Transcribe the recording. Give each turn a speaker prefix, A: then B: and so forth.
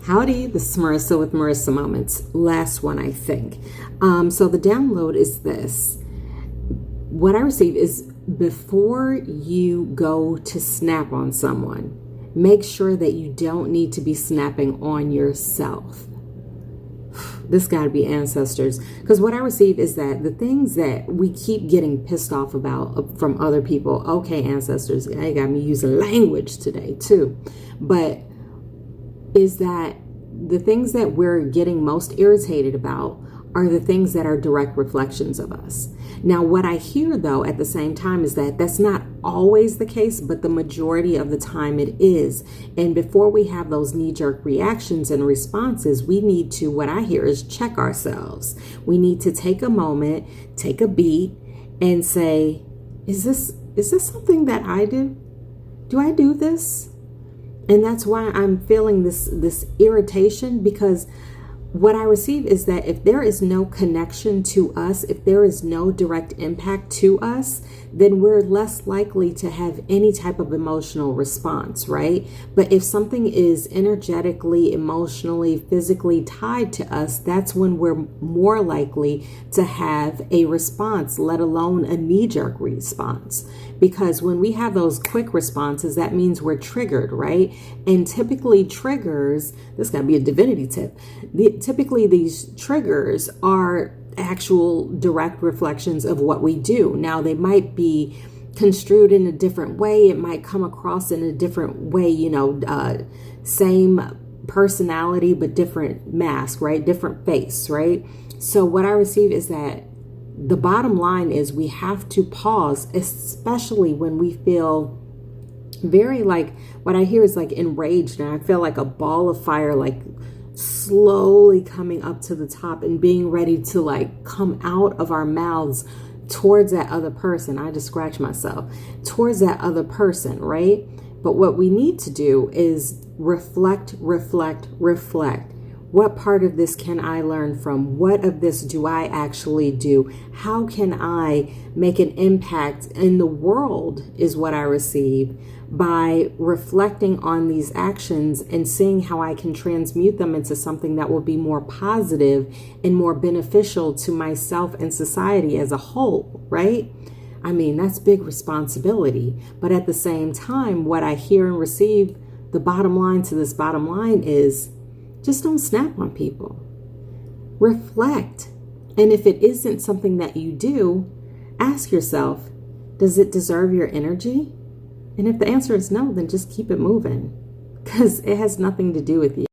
A: Howdy, this is Marisa with Marisa Moments. Last one, I think. So the download is this. What I received is before you go to snap on someone, make sure that you don't need to be snapping on yourself. This got to be ancestors. Because what I receive is that the things that we keep getting pissed off about from other people, okay, ancestors, they got me using language today too. But is that the things that we're getting most irritated about are the things that are direct reflections of us. Now, what I hear, though, at the same time is that that's not always the case, but the majority of the time it is. And before we have those knee-jerk reactions and responses, we need to, what I hear is check ourselves. We need to take a moment, take a beat, and say, is this something that I do? Do I do this? And that's why I'm feeling this irritation, because what I receive is that if there is no connection to us, if there is no direct impact to us, then we're less likely to have any type of emotional response, right? But if something is energetically, emotionally, physically tied to us, that's when we're more likely to have a response, let alone a knee-jerk response. Because when we have those quick responses, that means we're triggered, right? And typically triggers, this got to be a divinity tip, typically these triggers are actual direct reflections of what we do. Now, they might be construed in a different way. It might come across in a different way, same personality, but different mask, right? Different face, right? So what I receive is that the bottom line is we have to pause, especially when we feel very what I hear is enraged, and I feel like a ball of fire, slowly coming up to the top and being ready to come out of our mouths towards that other person. I just scratch myself towards that other person, right? But what we need to do is reflect. What part of this can I learn from? What of this do I actually do? How can I make an impact in the world is what I receive by reflecting on these actions and seeing how I can transmute them into something that will be more positive and more beneficial to myself and society as a whole, right? I mean, that's big responsibility. But at the same time, what I hear and receive, the bottom line to this bottom line is just don't snap on people. Reflect. And if it isn't something that you do, ask yourself, does it deserve your energy? And if the answer is no, then just keep it moving, because it has nothing to do with you.